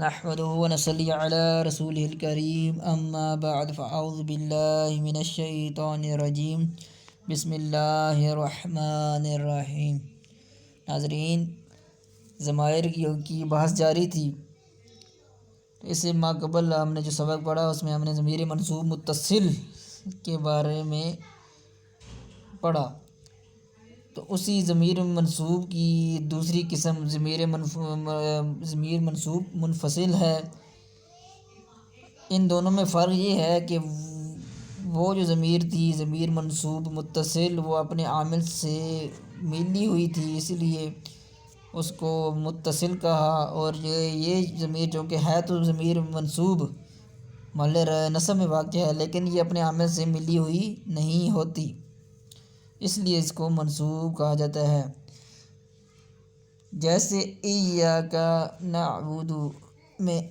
نحمده ونصلي على رسوله الكريم اما بعد فاعوذ بالله من الشیطان الرجیم بسم اللہ الرحمن الرحیم۔ ناظرین، ضمائر کی بحث جاری تھی۔ اس سے ما قبل ہم نے جو سبق پڑھا اس میں ہم نے ضمیر منصوب متصل کے بارے میں پڑھا، تو اسی ضمیر منصوب کی دوسری قسم ضمیر منصوب منفصل ہے۔ ان دونوں میں فرق یہ ہے کہ وہ جو ضمیر تھی ضمیر منصوب متصل وہ اپنے عامل سے ملی ہوئی تھی، اس لیے اس کو متصل کہا، اور یہ ضمیر جو کہ ہے تو ضمیر منصوب محل نصب میں واقع ہے لیکن یہ اپنے عامل سے ملی ہوئی نہیں ہوتی، اس لیے اس کو منصوب کہا جاتا ہے۔ جیسے ایاک نعبد میں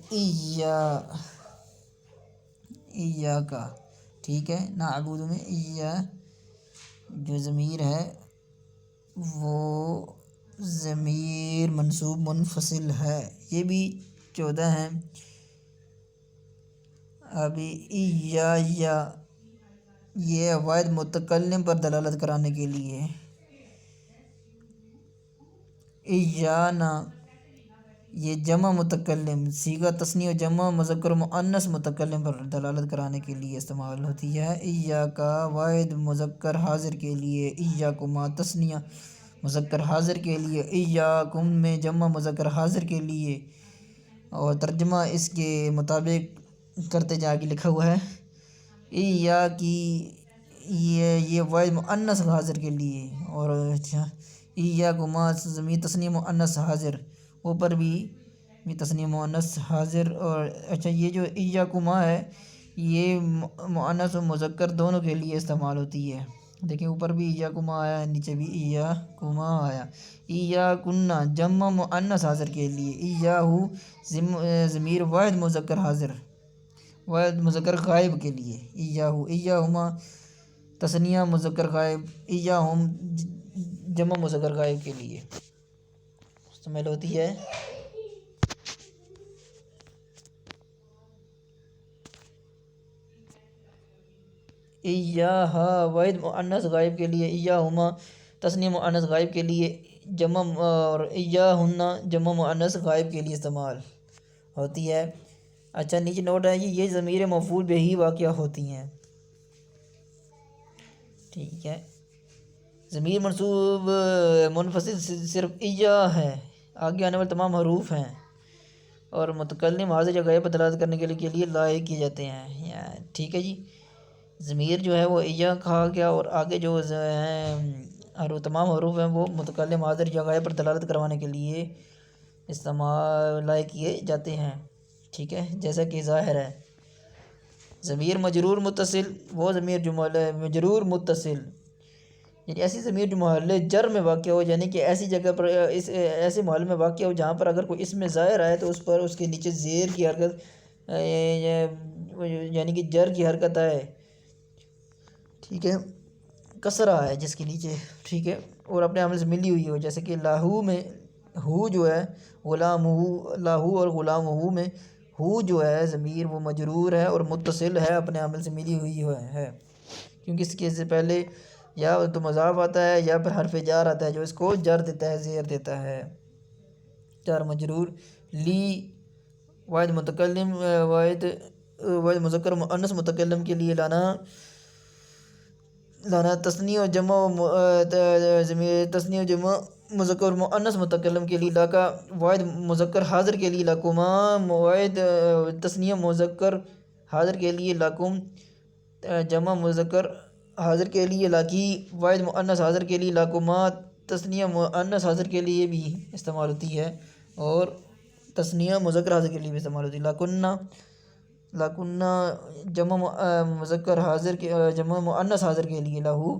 ایاک، ٹھیک ہے، نعبد میں ایا جو ضمیر ہے وہ ضمیر منصوب منفصل ہے، یہ بھی 14 ہیں۔ ابھی ایا یہ واحد متکلم پر دلالت کرانے کے لیے، ایانا یہ جمع متکلم صیغہ تثنیہ و جمع مذکر مؤنث متکلم پر دلالت کرانے کے لیے استعمال ہوتی ہے۔ ایاک واحد مذکر حاضر کے لیے، ایاکما تثنیہ مذکر حاضر کے لیے، ایاکم میں جمع مذکر حاضر کے لیے، اور ترجمہ اس کے مطابق کرتے جا کے لکھا ہوا ہے۔ ایاکی یہ واحد مؤنث حاضر کے لیے، اور ایاکما ضمیر تثنیہ مؤنث حاضر، اوپر بھی تثنیہ مؤنث حاضر، اور اچھا یہ جو ایاکما ہے یہ مؤنث و مذکر دونوں کے لیے استعمال ہوتی ہے۔ دیکھیں اوپر بھی ایاکما آیا، نیچے بھی ایاکما آیا۔ ایاکنا جمع مؤنث حاضر کے لیے، ایاہو ضمیر واحد مذکر حاضر واحد مذکر غائب کے لیے، ایاہو ایاہما تثنیہ مذکر غائب، ایاہم جمع مذکر غائب کے لیے مشتمل ہوتی ہے۔ ایاہا واحد مؤنث غائب کے لیے، ایاہما تثنیہ مؤنث غائب کے لیے جمع، اور ایاہن جمع مؤنث غائب کے لیے استعمال ہوتی ہے۔ اچھا نیچے نوٹ ہے یہ ضمیر مفعول بہ ہی واقع ہوتی ہیں، ٹھیک ہے۔ ضمیر منصوب منفصل صرف ایا ہے، آگے آنے والے تمام حروف ہیں، اور متکلم حاضر یا غائب پر دلالت کرنے کے لیے لائق کیے جاتے ہیں، ٹھیک ہے جی۔ ضمیر جو ہے وہ ایا کہا گیا، اور آگے جو ہیں تمام حروف ہیں وہ متکلم حاضر یا غائب پر دلالت کروانے کے لیے استعمال لائق کیے جاتے ہیں، ٹھیک ہے، جیسا کہ ظاہر ہے۔ ضمیر مجرور متصل وہ ضمیر جو مجرور متصل یعنی ایسی ضمیر جو محل جر میں واقع ہو، یعنی کہ ایسی جگہ پر ایسے محل میں واقع ہو جہاں پر اگر کوئی اسم ظاہر آئے تو اس پر اس کے نیچے زیر کی حرکت یعنی کہ جر کی حرکت آئے، ٹھیک ہے، کسرہ ہے جس کے نیچے، ٹھیک ہے، اور اپنے عامل سے ملی ہوئی ہو، جیسے کہ لاہو میں ہو جو ہے غلام ہو، لاہو اور غلام ہو میں ہو جو ہے ضمیر وہ مجرور ہے اور متصل ہے، اپنے عامل سے ملی ہوئی ہے، کیونکہ اس کے سے پہلے یا تو مضاف آتا ہے یا پھر حرف جار آتا ہے جو اس کو جر دیتا ہے، زیر دیتا ہے، جار مجرور۔ لی واحد متکلم واحد مذکر مؤنث متکلم کے لیے لانا تثنیہ و جمع تثنیہ و جمع مذکر مؤنث متکلم کے لیے، لاکا واحد مذکر حاضر کے لیے، لاکما واحد تثنیہ مذکر حاضر کے لیے، لاکم جمع مذکر حاضر کے لیے، لاکی واحد مؤنث حاضر کے لیے، لاکما تثنیہ مؤنث حاضر کے لیے بھی استعمال ہوتی ہے، اور تثنیہ مذکر حاضر کے لیے بھی استعمال ہوتی ہے۔ لاکنہ جمع مذکر حاضر کے جمع مؤنث حاضر کے لیے، لاہو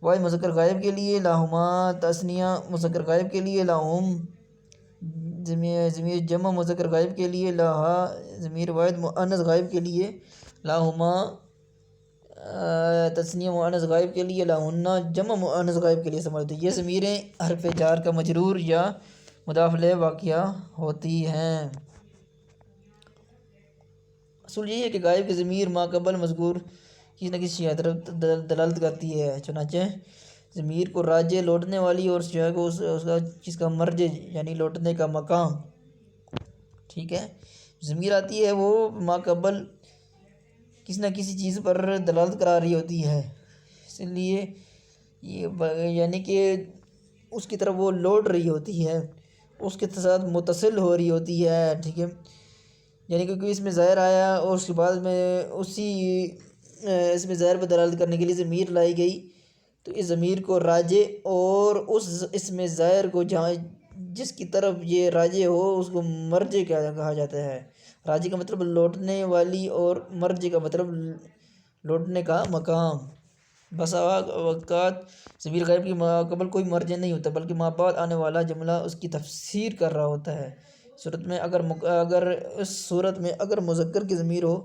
واحد مذکر غائب کے لیے، لاہما تثنیہ مذکر غائب کے لیے، لاہم ضمیر جمع مذکر غائب کے لیے، لاہا ضمیر واحد مؤنث غائب کے لیے، لاہما تثنیہ مؤنث غائب کے لیے، لاہن جمع مؤنث غائب کے لیے استعمال ہوتی ہے۔ یہ ضمیریں حرف جار کا مجرور یا مضاف الیہ واقع ہوتی ہیں۔ اصول یہی ہے کہ غائب کی ضمیر ما قبل مذکور کسی نہ کسی طرف دلالت کرتی ہے، چنانچہ ضمیر کو راجع لوٹنے والی اور جو ہے کو اس کا چیز کا مرجع یعنی لوٹنے کا مقام، ٹھیک ہے، ضمیر آتی ہے وہ ما قبل کسی نہ کسی چیز پر دلالت کرا رہی ہوتی ہے، اس لیے یہ یعنی کہ اس کی طرف وہ لوٹ رہی ہوتی ہے، اس کے ساتھ متصل ہو رہی ہوتی ہے، ٹھیک ہے، یعنی کہ کوئی اس میں ظاہر آیا اور اس کے بعد میں اسی اس میں ظاہر پہ دلالت کرنے کے لیے ضمیر لائی گئی، تو اس ضمیر کو راجع اور اس میں ظاہر کو جہاں جس کی طرف یہ راجع ہو اس کو مرجع کہا جاتا ہے۔ راجع کا مطلب لوٹنے والی اور مرجع کا مطلب لوٹنے کا مقام۔ بس اوقات ضمیر غائب کی ماقبل کوئی مرجع نہیں ہوتا بلکہ ما بعد آنے والا جملہ اس کی تفسیر کر رہا ہوتا ہے۔ اگر مذکر کی ضمیر ہو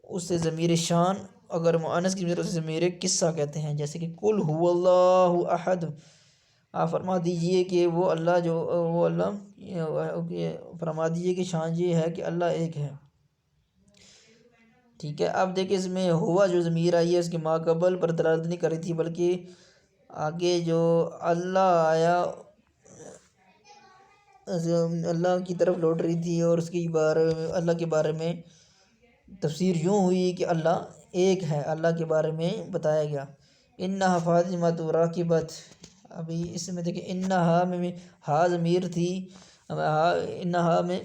اس سے ضمیر شان، اگر مؤنث کی ضمیر ہو اس سے ضمیر قصہ کہتے ہیں، جیسے کہ قل هو اللہ احد، آپ فرما دیجئے کہ فرما دیجئے کہ شان یہ ہے کہ اللہ ایک ہے، ٹھیک ہے۔ اب دیکھیں اس میں ہوا جو ضمیر آئی ہے اس کی ما قبل پر دلالت نہیں کر رہی تھی بلکہ آگے جو اللہ آیا اللہ کی طرف لوٹ رہی تھی، اور اس کی اللہ کے بارے میں تفسیر یوں ہوئی کہ اللہ ایک ہے، اللہ کے بارے میں بتایا گیا۔ انہا فاطمۃ راکبت، ابھی اس میں دیکھیں انہا میں ہا ضمیر تھی، انہا میں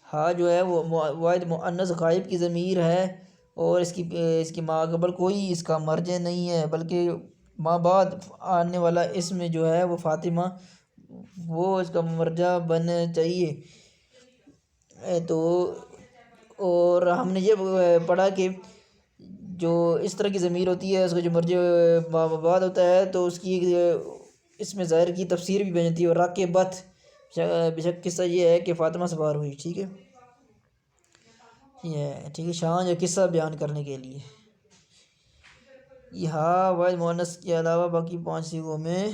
ہا جو ہے وہ واحد مؤنث غائب کی ضمیر ہے، اور اس کی ما قبل کوئی اس کا مرجع نہیں ہے بلکہ ما بعد آنے والا اسم جو ہے وہ فاطمہ وہ اس کا مرجع بننا چاہیے۔ تو اور ہم نے یہ پڑھا کہ جو اس طرح کی ضمیر ہوتی ہے اس کا جو مرجع ما بعد ہوتا ہے تو اس کی اس میں ظاہر کی تفسیر بھی بنتی ہے، اور راکبت بے شک قصہ یہ ہے کہ فاطمہ سوار ہوئی، ٹھیک ہے، یہ ٹھیک ہے، شان یا قصہ بیان کرنے کے لیے یہ ہا واحد مؤنث کے علاوہ باقی 5 صیغوں میں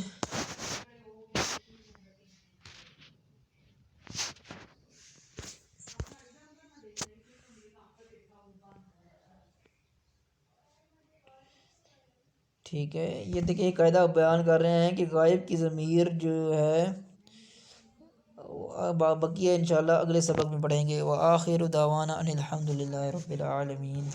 ٹھیک ہے۔ یہ دیکھیں قاعدہ بیان کر رہے ہیں کہ غائب کی ضمیر جو ہے بقیہ انشاءاللہ اگلے سبق میں پڑھیں گے۔ وآخر دعوانا ان الحمد للہ رب العالمین۔